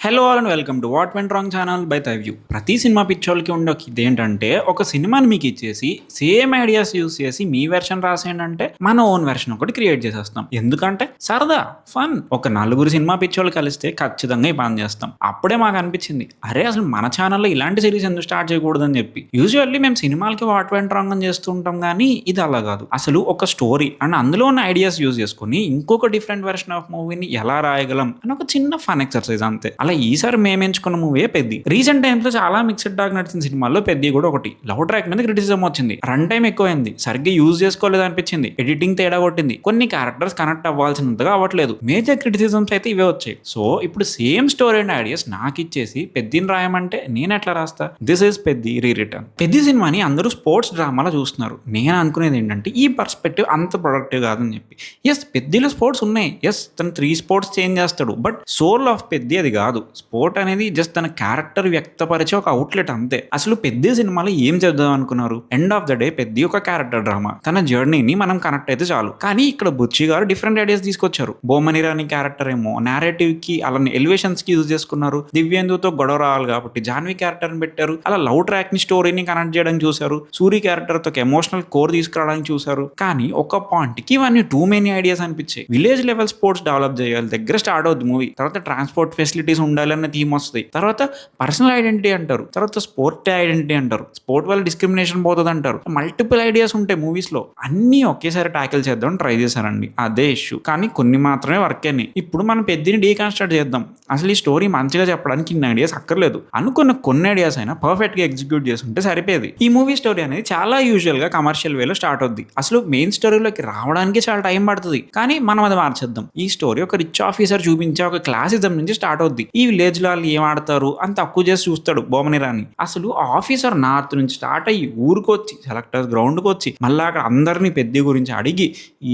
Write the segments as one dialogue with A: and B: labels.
A: Hello all and welcome to what went wrong channel by తైవ్యూ. ప్రతి cinema పిచ్చోళ్ళకి ఉండే ఒక ఇదేంటంటే ఒక సినిమాని మీకు ఇచ్చేసి సేమ్ ఐడియాస్ యూస్ చేసి మీ వెర్షన్ రాసేయండి అంటే మన ఓన్ వెర్షన్ ఒకటి క్రియేట్ చేసేస్తాం. ఎందుకంటే సరదా ఫన్. ఒక నలుగురు సినిమా పిచ్చోళ్ళు కలిస్తే ఖచ్చితంగా ఈ పని చేస్తాం. అప్పుడే మాకు అనిపించింది, అరే అసలు మన ఛానల్లో ఇలాంటి సిరీస్ ఎందుకు స్టార్ట్ చేయకూడదని చెప్పి. యూజువల్లీ మేము సినిమాలకి వాట్ వెంట్ రాంగ్ అని చేస్తూ ఉంటాం, కానీ ఇది అలా కాదు. అసలు ఒక స్టోరీ అండ్ అందులో ఉన్న ఐడియాస్ యూజ్ చేసుకుని ఇంకొక డిఫరెంట్ వెర్షన్ ఆఫ్ మూవీని ఎలా రాయగలం అని ఒక చిన్న ఫన్ ఎక్సర్సైజ్ అంతే. అలా ఈసారి మేము ఎంచుకున్న మూవీ పెద్ది. రీసెంట్ టైమ్స్ లో చాలా మిక్స్డ్ టాక్ నడిచిన సినిమాల్లో పెద్ది కూడా ఒకటి. లవ్ ట్రాక్ మీద క్రిటిసిజం వచ్చింది, రన్ టైం ఎక్కువైంది, సరిగ్గా యూజ్ చేసుకోలేదు అనిపించింది, ఎడిటింగ్ తేడా కొట్టింది, కొన్ని క్యారెక్టర్స్ కనెక్ట్ అవ్వాల్సినంతగా అవ్వట్లేదు. మేజర్ క్రిటిసిజమ్స్ అయితే ఇవే వచ్చాయి. సో ఇప్పుడు సేమ్ స్టోరీ అండ్ ఐడియాస్ నాకు ఇచ్చేసి పెద్దిని రాయమంటే నేను ఎట్లా రాస్తా? This is Peddi re return. Peddi సినిమాని అందరూ స్పోర్ట్స్ డ్రామాలో చూస్తున్నారు. నేను అనుకునేది ఏంటంటే ఈ పర్స్పెక్టివ్ అంత ప్రొడక్టివ్ కాదని చెప్పి. ఎస్, పెద్దిలో స్పోర్ట్స్ ఉన్నాయి. ఎస్, తను 3 స్పోర్ట్స్ చేంజ్ చేస్తాడు, బట్ సోల్ ఆఫ్ పెద్ది అది కాదు. స్పోర్ట్ అనేది జస్ట్ తన క్యారెక్టర్ వ్యక్తపరిచే ఒక అవుట్లెట్ అంతే. అసలు పెద్ది సినిమాలో ఏం చేద్దాం అనుకున్నారు? End of the day Peddi ఒక క్యారెక్టర్ డ్రామా. తన జర్నీని మనం కనెక్ట్ అయితే చాలు. కానీ ఇక్కడ బుచ్చి గారు డిఫరెంట్ ఐడియాస్ తీసుకొచ్చారు. బొమ్మని రాని క్యారెక్టర్ ఏమో నేరేటివ్ కి అలానే ఎలివేషన్స్ కి యూజ్ చేసుకున్నారు. దివ్యేందుతో గొడవ రావాలి కాబట్టి జాన్వి క్యారెక్టర్ ని పెట్టారు. అలా లవ్ ట్రాక్ ని స్టోరీని కనెక్ట్ చేయడానికి చూసారు. సూరి క్యారెక్టర్ తో ఎమోషనల్ కోర్ తీసుకురావడానికి చూసారు. కానీ ఒక పాయింట్ కి ఇవన్నీ టూ మెనీ ఐడియాస్ అనిపించాయి. విలేజ్ లెవెల్ స్పోర్ట్స్ డెవలప్ చేయాలి దగ్గర స్టార్ట్ అవుతుంది మూవీ. తర్వాత ట్రాన్స్పోర్ట్ ఫెసిలిటీస్ ఉండాలన్న థీమ్ వస్తుంది. తర్వాత పర్సనల్ ఐడెంటిటీ అంటారు. తర్వాత స్పోర్ట్ ఐడెంటిటీ అంటారు. స్పోర్ట్ వల్ల డిస్క్రిమినేషన్ పోతుంది అంటారు. మల్టిపుల్ ఐడియాస్ ఉంటాయి మూవీస్ లో. అన్ని ఒకేసారి ట్యాకిల్ చేద్దాం ట్రై చేశారండి. అదే ఇష్యూ. కానీ కొన్ని మాత్రమే వర్క్ అయినాయి. ఇప్పుడు మనం పెద్దని డీకన్స్ట్రక్ట్ చేద్దాం. అసలు ఈ స్టోరీ మంచిగా చెప్పడానికి ఇన్ని ఐడియాస్ అక్కర్లేదు. అనుకున్న కొన్ని ఐడియాస్ అయినా పర్ఫెక్ట్ గా ఎగ్జిక్యూట్ చేసుకుంటే సరిపోయేది. ఈ మూవీ స్టోరీ అనేది చాలా యూజువల్ గా కమర్షియల్ వేలో స్టార్ట్ అవుద్ది. అసలు మెయిన్ స్టోరీలోకి రావడానికి చాలా టైం పడుతుంది. కానీ మనం అది మార్చేద్దాం. ఈ స్టోరీ ఒక రిచ్ ఆఫీసర్ చూపించే ఒక క్లాసిజం నుంచి స్టార్ట్ అవుద్ది. ఈ విలేజ్ లో వాళ్ళు ఏం ఆడతారు అని తక్కువ చేసి చూస్తాడు బొమ్మని రాని. అసలు ఆఫీసర్ నార్త్ నుంచి స్టార్ట్ అయ్యి ఊరికి వచ్చి సెలెక్టర్స్ గ్రౌండ్ కి వచ్చి మళ్ళీ అక్కడ అందరినీ పెద్ద గురించి అడిగి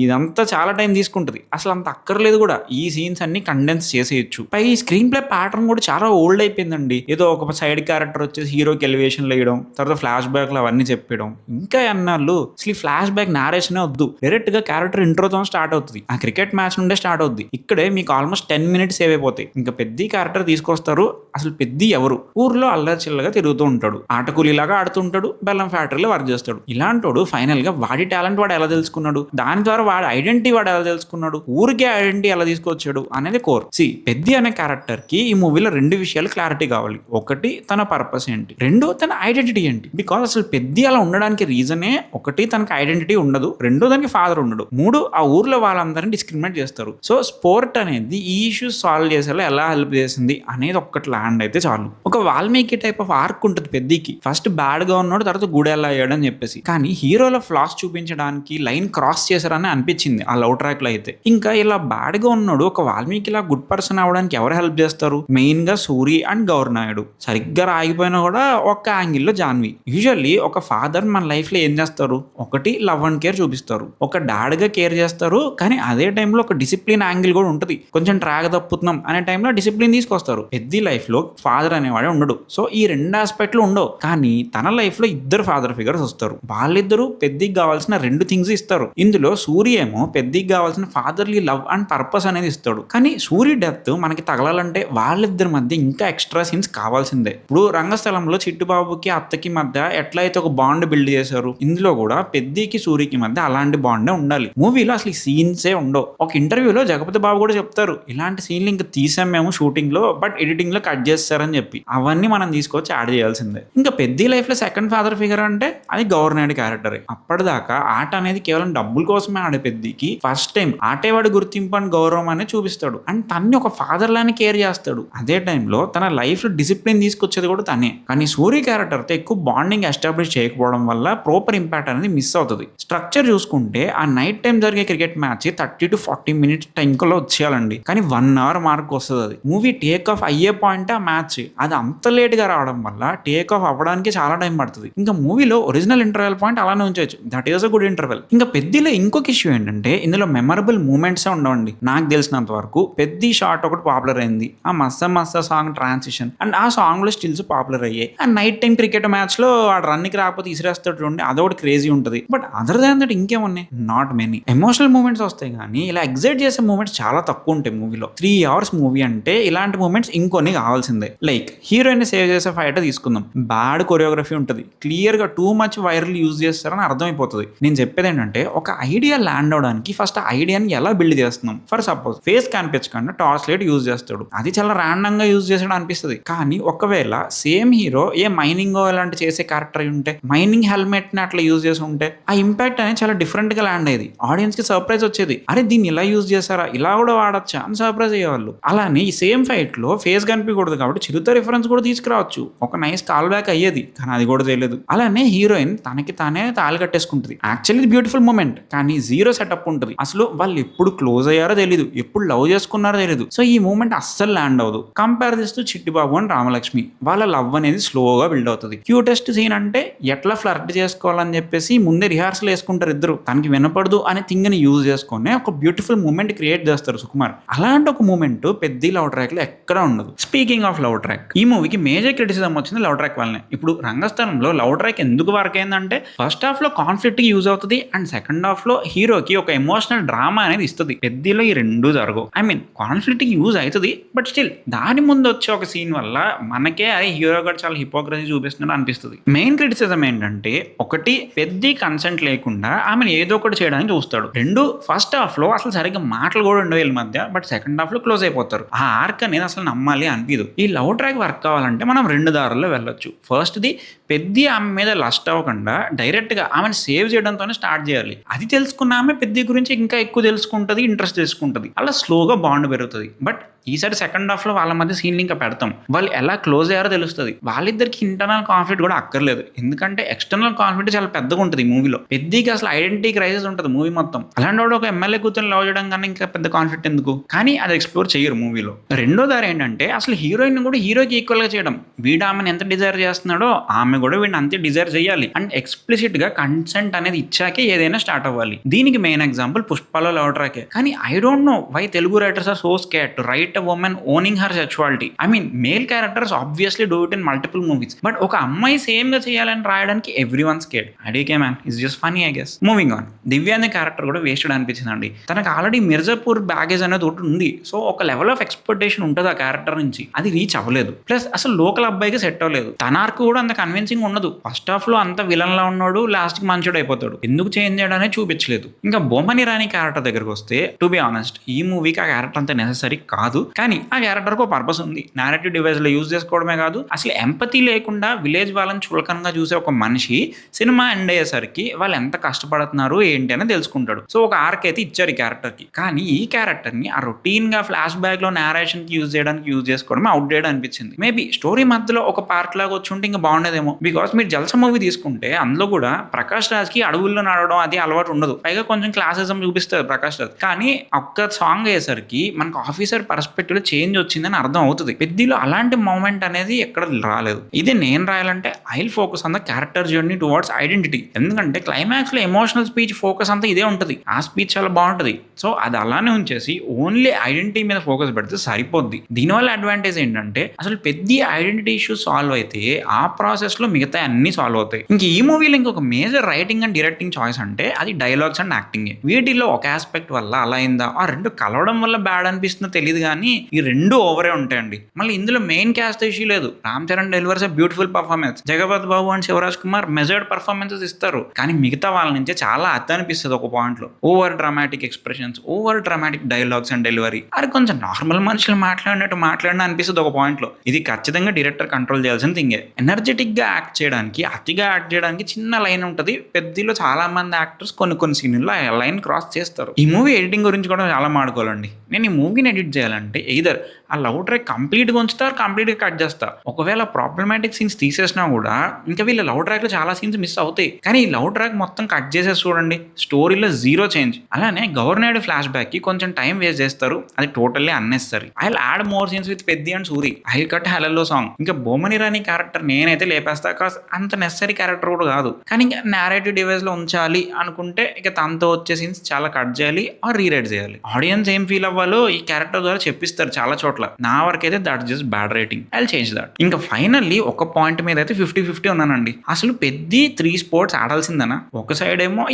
A: ఇదంతా చాలా టైం తీసుకుంటది. అసలు అంత అక్కర్లేదు కూడా. ఈ సీన్స్ అన్ని కండెన్స్ చేసేయచ్చు. పై స్క్రీన్ ప్లే ప్యాటర్న్ కూడా చాలా ఓల్డ్ అయిపోయిందండి. ఏదో ఒక సైడ్ క్యారెక్టర్ వచ్చేసి హీరోకి ఎలివేషన్ వేయడం, తర్వాత ఫ్లాష్ బ్యాక్ లో అవన్నీ చెప్పడం. ఇంకా అన్నాళ్ళు అసలు ఈ ఫ్లాష్ బ్యాక్ నారేషన్ వద్దు. డైరెక్ట్ గా క్యారెక్టర్ ఇంట్రోతో స్టార్ట్ అవుతుంది. ఆ క్రికెట్ మ్యాచ్ నుండే స్టార్ట్ అవుద్ది. ఇక్కడే మీకు ఆల్మోస్ట్ 10 minutes సేవ్ అయిపోతాయి. ఇంకా పెద్ద క్యారెక్టర్ తీసుకొస్తారు. అసలు పెద్ది ఎవరు? ఊర్లో అల్లరి చిల్లగా తిరుగుతూ ఉంటాడు. ఆటకూలిలాగా ఆడుతుంటాడు. బెల్లం ఫ్యాక్టరీలో వర్క్ చేస్తాడు. ఇలాంటోడు ఫైనల్ గా వాడి టాలెంట్ వాడు ఎలా తెలుసుకున్నాడు? దాని ద్వారా వాడి ఐడెంటిటీ వాడు ఎలా తెలుసుకున్నాడు? ఊరికే ఐడెంటిటీ ఎలా తీసుకొచ్చాడు అనేది కోర్. పెద్ది అనే క్యారెక్టర్ కి ఈ మూవీలో 2 విషయాలు క్లారిటీ కావాలి. ఒకటి, తన పర్పస్ ఏంటి. 2, తన ఐడెంటిటీ ఏంటి. బికాస్ అసలు పెద్ది అలా ఉండడానికి రీజనే ఒకటి, తనకి ఐడెంటిటీ ఉండదు. 2, దానికి ఫాదర్ ఉండడు. 3, ఆ ఊర్లో వాళ్ళందరినీ డిస్క్రిమినేట్ చేస్తారు. సో స్పోర్ట్ అనేది ఈ ఇష్యూస్ సాల్వ్ చేసేలా ఎలా హెల్ప్ చేసింది అనేది ఒక్కటి ల్యాండ్ అయితే చాలు. ఒక వాల్మీకి టైప్ ఆఫ్ ఆర్క్ ఉంటుంది పెద్దికి. ఫస్ట్ బ్యాడ్ గా ఉన్నాడు, తర్వాత గుడ్ ఎలా అయ్యాడని చెప్పేసి. కానీ హీరోలో ఫ్లాస్ చూపించడానికి లైన్ క్రాస్ చేశారని అనిపించింది ఆ లవ్ ట్రాక్ లో అయితే. ఇంకా ఇలా బ్యాడ్ గా ఉన్నాడు ఒక వాల్మీకి ఇలా గుడ్ పర్సన్ అవడానికి ఎవరు హెల్ప్ చేస్తారు? మెయిన్ గా సూరి అండ్ గౌరనాయుడు. సరిగ్గా రాగిపోయినా కూడా ఒక్క యాంగిల్లో జాన్వి. యూజువల్లీ ఒక ఫాదర్ మన లైఫ్ లో ఏం చేస్తారు? ఒకటి, లవ్ అండ్ కేర్ చూపిస్తారు. ఒక డాడ్ గా కేర్ చేస్తారు. కానీ అదే టైంలో ఒక డిసిప్లిన్ యాంగిల్ కూడా ఉంటుంది. కొంచెం ట్రాక్ తప్పుతున్నాం అనే టైంలో డిసిప్లిన్ తీసుకొస్తారు. పెద్ద లైఫ్ లో ఫాదర్ అనేవాడే ఉండడు. సో ఈ 2 ఆస్పెక్ట్లు ఉండవు. కానీ తన లైఫ్ లో 2 ఫాదర్ ఫిగర్స్ వస్తారు. వాళ్ళిద్దరూ పెద్దికి కావాల్సిన 2 థింగ్స్ ఇస్తారు. ఇందులో సూర్య ఏమో పెద్దికి కావాల్సిన ఫాదర్లీ లవ్ అండ్ పర్పస్ అనేది ఇస్తాడు. కానీ సూర్య డెత్ మనకి తగలాలంటే వాళ్ళిద్దరి మధ్య ఇంకా ఎక్స్ట్రా సీన్స్ కావాల్సిందే. ఇప్పుడు రంగస్థలంలో చిట్టుబాబుకి అత్తకి మధ్య ఎట్లయితే ఒక బాండ్ బిల్డ్ చేశారు, ఇందులో కూడా పెద్దికి సూర్యకి మధ్య అలాంటి బాండే ఉండాలి. మూవీలో అసలు ఈ సీన్సే ఉండవు. ఒక ఇంటర్వ్యూలో జగపతి బాబు కూడా చెప్తారు, ఇలాంటి సీన్లు ఇంకా తీసాం మేము షూటింగ్ లో, బట్ ఎడిటింగ్ లో కట్ చేస్తారని చెప్పి. అవన్నీ మనం తీసుకొచ్చి యాడ్ చేయాల్సిందే. ఇంకా పెద్ద లైఫ్ లో సెకండ్ ఫాదర్ ఫిగర్ అంటే అది గవర్నమెంట్ క్యారెక్టర్. అప్పటిదాకా ఆట అనేది కేవలం డబ్బుల కోసమే ఆడే పెద్దికి ఫస్ట్ టైం ఆటేవాడి గుర్తింపు అండ్ గౌరవం అనేది చూపిస్తాడు. అండ్ తన్ని ఒక ఫాదర్ లానే కేర్ చేస్తాడు. అదే టైంలో తన లైఫ్ లో డిసిప్లిన్ తీసుకొచ్చేది కూడా తనే. కానీ సూర్య క్యారెక్టర్ తో ఎక్కువ బాండింగ్ ఎస్టాబ్లిష్ చేయకపోవడం వల్ల ప్రాపర్ ఇంపాక్ట్ అనేది మిస్ అవుతుంది. స్ట్రక్చర్ చూసుకుంటే ఆ నైట్ టైం జరిగే క్రికెట్ మ్యాచ్ 30 to 40 minutes టైంలో వచ్చేయాలండి. కానీ 1 hour మార్క్ వస్తుంది. అది మూవీ టేక్ ఆఫ్ అయ్యే పాయింట్ ఆ మ్యాచ్. అది అంత లేట్ గా రావడం వల్ల టేక్ ఆఫ్ అవ్వడానికి చాలా టైం పడుతుంది. ఇంకా మూవీలో ఒరిజినల్ ఇంటర్వెల్ పాయింట్ అలానే ఉంచవచ్చు. That is a good interval. ఇంకా పెద్దిలో ఇంకొక ఇష్యూ ఏంటంటే ఇందులో మెమరబుల్ మూమెంట్స్ ఉండవండి. నాకు తెలిసినంత వరకు పెద్ద షార్ట్ ఒకటి పాపులర్ అయింది. ఆ Massah Massah song transition and ఆ సాంగ్ లో స్టిల్స్ పాపులర్ అయ్యాయి. And night time cricket match లో ఆ రన్కి రాకపోతే ఇసిరేస్తాడు చూడండి, అదొకటి క్రేజీ ఉంటుంది. బట్ అదర్ దాన్ దట్ ఇంకేమున్నాయి? Not many. ఎమోషనల్ మూమెంట్స్ వస్తాయి కానీ ఇలా ఎగ్జైట్ చేసే మూమెంట్స్ చాలా తక్కువ ఉంటాయి మూవీలో. 3 hours మూవీ అంటే ఇలాంటి అలాంటి మూమెంట్స్ ఇంకొన్ని కావాల్సిందే. లైక్ హీరోయిన్ సేవ్ చేసే ఫైట్ తీసుకుందాం, బ్యాడ్ కొరియోగ్రఫీ ఉంటుంది, క్లియర్ గా టూ మచ్ వైరల్ యూజ్ చేస్తారని అర్థమైపోతుంది. నేను చెప్పేది ఏంటంటే ఒక ఐడియా ల్యాండ్ అవడానికి ఫస్ట్ ఆ ఐడియాని ఎలా బిల్డ్ చేస్తున్నాం. ఫర్ సపోజ్ ఫేస్ కనిపించకుండా టార్చ్ లైట్ యూజ్ చేస్తాడు, అది చాలా ర్యాండమ్ గా యూజ్ చేసాడు అనిపిస్తుంది. కానీ ఒకవేళ సేమ్ హీరో ఏ మైనింగ్ అలాంటి చేసే క్యారెక్టర్ అయి ఉంటే, మైనింగ్ హెల్మెట్ ని అట్లా యూజ్ చేసి ఉంటే, ఆ ఇంపాక్ట్ అనేది చాలా డిఫరెంట్ గా ల్యాండ్ అయ్యేది. ఆడియన్స్ కి సర్ప్రైజ్ వచ్చేది, అరే దీన్ని ఇలా యూజ్ చేశారా, ఇలా కూడా వాడచ్చా అని సర్ప్రైజ్ అయ్యేవాళ్ళు. అలానే ఈ సేమ్ ఫైట్ లో ఫేస్ కనిపించకూడదు కాబట్టి చిరుత రిఫరెన్స్ కూడా తీసుకురావచ్చు, ఒక నైస్ కాల్ బ్యాక్ అయ్యేది. కానీ అది కూడా తెలియదు. అలానే హీరోయిన్ తనకి తానే తాళి కట్టేసుకుంటుంది. యాక్చువల్లీ బ్యూటిఫుల్ మూమెంట్, కానీ జీరో సెటప్ ఉంటుంది. అసలు వాళ్ళు ఎప్పుడు క్లోజ్ అయ్యారో తెలియదు, ఎప్పుడు లవ్ చేసుకున్నారో తెలియదు. సో ఈ మూమెంట్ అస్సలు ల్యాండ్ అవ్వదు. కంపేర్ చేస్తూ చిట్టిబాబు అండ్ రామలక్ష్మి, వాళ్ళ లవ్ అనేది స్లోగా బిల్డ్ అవుతుంది. క్యూటెస్ట్ సీన్ అంటే ఎట్లా ఫ్లర్ట్ చేసుకోవాలని చెప్పేసి ముందే రిహార్సల్ వేసుకుంటారు ఇద్దరు. తనకి వినపడదు అనే థింగ్ ని యూజ్ చేసుకుని ఒక బ్యూటిఫుల్ మూమెంట్ క్రియేట్ చేస్తారు సుకుమార్. అలాంటి ఒక మూమెంట్ పెద్ద లవ్ ట్రాక్ లో ఎక్కడ ఉండదు. స్పీకింగ్ ఆఫ్ లవ్ ట్రాక్, ఈ మూవీకి మేజర్ క్రిటిసిజం వచ్చింది లవ్ ట్రాక్ వల్లనే. ఇప్పుడు రంగస్థలంలో లవ్ ట్రాక్ ఎందుకు వర్క్ అయిందంటే ఫస్ట్ హాఫ్ లో కాన్ఫ్లిక్ట్ కి యూజ్ అవుతుంది అండ్ సెకండ్ హాఫ్ లో హీరోకి ఒక ఎమోషనల్ డ్రామా అనేది ఇస్తుంది. పెద్దలో ఈ రెండు జరగవు. ఐ మీన్ కాన్ఫ్లిక్ట్ కి యూజ్ అవుతుంది, బట్ స్టిల్ దాని ముందు వచ్చే ఒక సీన్ వల్ల మనకే అదే హీరో గారు చాలా హిపోక్రసీ చూపిస్తున్నాడు అనిపిస్తుంది. మెయిన్ క్రిటిసిజం ఏంటంటే ఒకటి పెద్ద కన్సెంట్ లేకుండా ఆమెను ఏదో ఒకటి చేయడానికి చూస్తాడు. రెండు ఫస్ట్ హాఫ్ లో అసలు సరిగ్గా మాటలు కూడా ఉండవు వీళ్ళ మధ్య, బట్ సెకండ్ హాఫ్ లో క్లోజ్ అయిపోతారు. ఆ ఆర్క్ అనేది అసలు నమ్మాలి అనిపించదు. ఈ లవ్ ట్రాక్ వర్క్ కావాలంటే మనం రెండు దారుల్లో వెళ్ళొచ్చు. ఫస్ట్ది పెద్ద ఆమె మీద లస్ట్ అవ్వకుండా డైరెక్ట్ గా ఆమెను సేవ్ చేయడంతోనే స్టార్ట్ చేయాలి. అది తెలుసుకున్న ఆమె పెద్ద గురించి ఇంకా ఎక్కువ తెలుసుకుంటది, ఇంట్రెస్ట్ తెలుసుకుంటది, అలా స్లోగా బాండ్ పెరుగుతుంది. బట్ ఈసారి సెకండ్ హాఫ్ లో వాళ్ళ మధ్య సీన్లు ఇంకా పెడతాం, వాళ్ళు ఎలా క్లోజ్ అయ్యారో తెలుస్తుంది. వాళ్ళిద్దరికి ఇంటర్నల్ కాన్ఫ్లిక్ట్ కూడా అక్కర్లేదు, ఎందుకంటే ఎక్స్టర్నల్ కాన్ఫ్లిక్ట్ చాలా పెద్దగా ఉంటుంది మూవీలో. పెద్దకి అసలు ఐడెంటిటీ క్రైసిస్ ఉంటుంది మూవీ మొత్తం. అలాంటి వాడు ఒక ఎమ్మెల్యే కూతురు లవ్ చేయడం కన్నా ఇంకా పెద్ద కాన్ఫ్లిక్ట్ ఎందుకు, కానీ అది ఎక్స్ప్లోర్ చేయరు మూవీలో. రెండో దారి ఏంటంటే అసలు హీరోయిన్ కూడా హీరోకి ఈక్వల్ గా చేయడం. వీడు ఆమెను ఎంత డిజైర్ చేస్తున్నాడో ఆమె కూడా వీడిని అంతే డిజైర్ చేయాలి అండ్ ఎక్స్ప్లిసిట్ గా కన్సెంట్ అనేది ఇచ్చాకే ఏదైనా స్టార్ట్ అవ్వాలి. దీనికి మెయిన్ ఎగ్జాంపుల్ పుష్పలో లవ్ ట్రాకే. కానీ I don't know why Telugu writers are so scared to write a woman owning her sexuality. I mean, male characters obviously do it in multiple movies, but ఒక అమ్మాయి same గా చేయాలని రాయడానికి everyone scared. అడిగే man is just funny I guess. Moving on, Divya అనే character కూడా wasted అనిపించిందండి. తనకు ఆల్రెడీ మిర్జాపూర్ బ్యాగేజ్ అనేది ఒకటి ఉంది. సో ఒక లెవెల్ ఆఫ్ ఎక్స్పెక్టేషన్ ఉంటుంది ఆ క్యారెక్టర్ నుంచి, అది రీచ్ అవ్వలేదు. ప్లస్ అసలు లోకల్ అబ్బాయికి సెట్ అవ్వలేదు. తన ఆర్క్ కూడా అంత కన్విన్సింగ్ ఉండదు. ఫస్ట్ హాఫ్ లో అంత విలన్ లా ఉన్నాడు, లాస్ట్ కి మంచోడు అయిపోతాడు. ఎందుకు చేంజ్ చేయడం చూపించలేదు. ఇంకా బొమ్మని రాణి క్యారెక్టర్ దగ్గరకు వస్తే టు బి ఆనెస్ట్ ఈ మూవీకి ఆ క్యారెక్టర్ అంత నెసెసరీ కాదు. కానీ ఆ క్యారెక్టర్ కు పర్పస్ ఉంది. నారేటివ్ డివైస్ లో యూజ్ చేసుకోవడమే కాదు, అసలు ఎంపతి లేకుండా విలేజ్ వాళ్ళని చులకనగా చూసే ఒక మనిషి సినిమా ఎండ్ అయ్యేసరికి వాళ్ళు ఎంత కష్టపడుతున్నారు ఏంటి అని తెలుసుకుంటాడు. సో ఒక ఆర్క్ అయితే ఇచ్చారు ఈ క్యారెక్టర్ కి. కానీ ఈ క్యారెక్టర్ ని ఆ రొటీన్ గా ఫ్లాష్ బ్యాక్ లో నేరేషన్ కి యూజ్ చేయడానికి యూజ్ చేసుకోవడం అవుట్డేట్ అనిపించింది. మేబీ స్టోరీ మధ్యలో ఒక పార్ట్ లాగా వచ్చి ఉంటే ఇంకా బాగుండేదేమో. బికాస్ మీరు జల్సా మూవీ తీసుకుంటే అందులో కూడా ప్రకాష్ రాజ్ కి అడవుల్లో నడవడం అది అలవాటు ఉండదు. పైగా కొంచెం క్లాసిజం చూపిస్తారు ప్రకాష్ రాజ్. కానీ ఒక్క సాంగ్ అయ్యేసరికి మనకు ఆఫీసర్ పర్స్పెక్టివ్ లో చేంజ్ వచ్చిందని అర్థం అవుతుంది. పెద్దలో అలాంటి మూమెంట్ అనేది ఎక్కడ రాలేదు. ఇది నేను రాయాలంటే I will focus on the character journey towards identity. ఎందుకంటే క్లైమాక్స్ లో ఎమోషనల్ స్పీచ్ ఫోకస్ అంతా ఇదే ఉంటుంది. ఆ స్పీచ్ చాలా బాగుంటుంది. సో అది అలానే ఉంచేసి ఓన్లీ ఐడెంటిటీ మీద ఫోకస్ పెడితే సరిపోద్ది. దీనివల్ల అడ్వాంటేజ్ ఏంటంటే అసలు పెద్ద ఐడెంటిటీ ఇష్యూ సాల్వ్ అయితే ఆ ప్రాసెస్ లో మిగతా అన్ని సాల్వ్ అవుతాయి. ఇంక ఈ మూవీలో ఇంకొక major writing and directing choice అంటే అది డైలాగ్స్ అండ్ యాక్టింగ్. వీటిలో ఒక ఆస్పెక్ట్ వల్ల అలా అయిందా, ఆ రెండు కలవడం వల్ల బ్యాడ్ అనిపిస్తుందో తెలియదు, కానీ ఈ రెండు ఓవరే ఉంటాయండి. మళ్ళీ ఇందులో మెయిన్ క్యాస్ట్ ఇష్యూ లేదు. Ram Charan delivers beautiful performance, Jagapathi Babu and Shivaraj Kumar measured performances ఇస్తారు. కానీ మిగతా వాళ్ళ నుంచే చాలా అర్థం అనిపిస్తుంది ఒక పాయింట్ లో. Over dramatic expressions, over dramatic dialogues and delivery. అది కొంచెం నార్మల్ మనుషులు మాట్లాడినట్టు మాట్లాడినా అనిపిస్తుంది ఒక పాయింట్ లో. ఇది ఖచ్చితంగా డైరెక్టర్ కంట్రోల్ చేయాల్సిన థింగే. ఎనర్జెటిక్ గా యాక్ట్ చేయడానికి, అతిగా యాక్ట్ చేయడానికి చిన్న లైన్ ఉంటుంది. పెద్దలో చాలా మంది యాక్టర్స్ కొన్ని సీన్లో ఆ లైన్ క్రాస్ చేస్తారు. ఈ మూవీ ఎడిటింగ్ గురించి కూడా చాలా మాడుకోవాలండి. నేను ఈ మూవీని ఎడిట్ చేయాలంటే ఎయిదర్ ఆ లవ్ ట్రాక్ కంప్లీట్గా ఉంచుతా, కంప్లీట్గా కట్ చేస్తా. ఒకవేళ ప్రాబ్లమాటిక్ సీన్స్ తీసేసినా కూడా ఇంకా వీళ్ళ లవ్ ట్రాక్ లో చాలా సీన్స్ మిస్ అవుతాయి. కానీ ఈ లవ్ ట్రాక్ మొత్తం కట్ చేసేసి చూడండి, స్టోరీలో జీరో చేంజ్. అలానే గవర్నర్డ్ ఫ్లాష్ బ్యాక్ కి కొంచెం టైం వేస్ట్ చేస్తారు, అది totally unnecessary. I will add more scenes with Peddi and Suri. I will cut హెలల్లో సాంగ్. ఇంకా బొమ్మని రాణి క్యారెక్టర్ నేనైతే లేపేస్తా, కాస్ అంత నెసరీ క్యారెక్టర్ కూడా కాదు. కానీ ఇంకా నేరేటివ్ డివైస్ లో ఉంచాలి అనుకుంటే ఇక తనతో వచ్చే సీన్స్ చాలా కట్ చేయాలి ఆర్ రీరైట్ చేయాలి. ఆడియన్స్ ఏం ఫీల్ అవ్వాలో ఈ క్యారెక్టర్ ద్వారా చెప్పిస్తారు చాలా చోట్ల. నచ్చట్లా. నా వరకైతే that just bad rating. I will change that. ఇంకా ఫైనల్లీ ఒక పాయింట్ మీద అయితే 50-50 ఉన్నానండి. అసలు పెద్ద 3 స్పోర్ట్స్ ఆడాల్సిందనా? ఒక సైడ్ ఏమో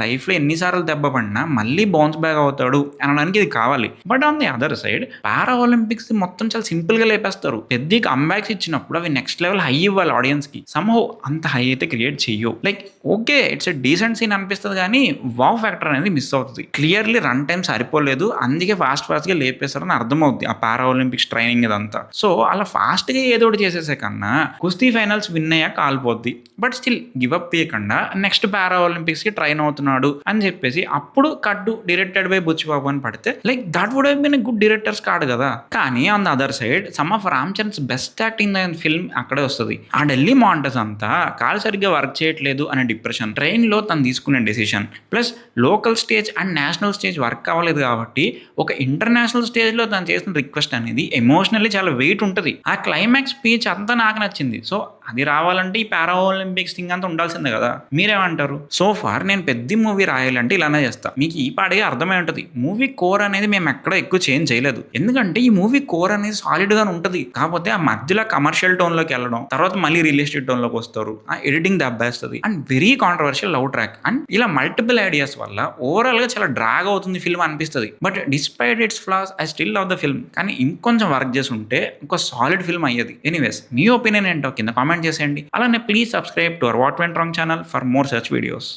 A: లైఫ్ లో ఎన్నిసార్లు దెబ్బ పడినా మళ్ళీ బౌన్స్ బ్యాక్ అవుతాడు అనడానికి ఇది కావాలి. But on the other side para Olympics మొత్తం చాలా సింపుల్ గా లేపేస్తారు. పెద్ద కంబ్యాక్స్ ఇచ్చినప్పుడు అవి నెక్స్ట్ లెవెల్ హై ఇవ్వాలి ఆడియన్స్ కి. సమ్హౌ అంత హై అయితే క్రియేట్ చెయ్యవు. Like okay it's a decent scene అనిపిస్తుంది కానీ వావ్ ఫ్యాక్టర్ అనేది మిస్ అవుతుంది. క్లియర్లీ రన్ టైం సరిపోలేదు, అందుకే ఫాస్ట్ గా లేపేస్తారని అర్థమవుద్ది ఆ పారా ఒలింపిక్స్ ట్రైనింగ్ ఇదంతా. సో అలా ఫాస్ట్ గా ఏదో ఒకటి చేసేసే కన్నా కుస్తీ ఫైనల్స్ విన్ అయ్యాక కాలిపోద్ది. బట్ స్టిల్ గివ్ అప్ చేయకుండా నెక్స్ట్ పారా ఒలింపిక్స్ కి ట్రైన్ అవుతున్నాడు అని చెప్పేసి అప్పుడు కట్టు డైరెక్టెడ్ బై బుచ్చిబాబు అని పడితే like that would have been a good directors కాదు కదా. కానీ on the other side some of Ram Charan's best acting in film అక్కడే వస్తుంది. ఆ ఢిల్లీ మాంటస్ అంతా కాలు సరిగ్గా వర్క్ చేయట్లేదు అనే డిప్రెషన్, ట్రైన్ లో తను తీసుకునే decision, plus local stage and national stage work అవ్వలేదు కాబట్టి ఒక ఇంటర్నేషనల్ స్టేజ్ లో తను చేసిన రిక్వెస్ట్ అనేది ఎమోషనల్లీ చాలా వెయిట్ ఉంటుంది. ఆ క్లైమాక్స్ స్పీచ్ అంతా నాకు నచ్చింది. సో అది రావాలంటే ఈ పారా ఒలింపిక్స్ థింగ్ అంతా ఉండాల్సిందే కదా. మీరేమంటారు? సో ఫార్ నేను పెద్ద మూవీ రాయాలంటే ఇలానే చేస్తా. మీకు ఈ పాడిగా అర్థమై ఉంటుంది. మూవీ కోర్ అనేది మేము ఎక్కడ ఎక్కువ చేంజ్ చేయలేదు, ఎందుకంటే ఈ మూవీ కోర్ అనేది సాలిడ్ గా ఉంటుంది. కాకపోతే ఆ మధ్యలో కమర్షియల్ టోన్ లోకి వెళ్ళడం, తర్వాత మళ్ళీ రియలిస్టిక్ టోన్ లోకి వస్తారు, ఆ ఎడిటింగ్ దెబ్బేస్తుంది and very controversial love track and ఇలా మల్టిపుల్ ఐడియాస్ వల్ల ఓవరాల్ గా చాలా డ్రాగ్ అవుతుంది ఫిల్మ్ అనిపిస్తుంది. But despite its flaws I still love the film. కానీ ఇంకొంచెం వర్క్ చేసి ఉంటే ఇంకో సాలిడ్ ఫిల్మ్ అయ్యేది. ఎనీవేస్ మీ ఒపీనియన్ ఏంటో కింద కామెంట్ చేసేయండి. అలానే please subscribe to our what went wrong channel for more such videos.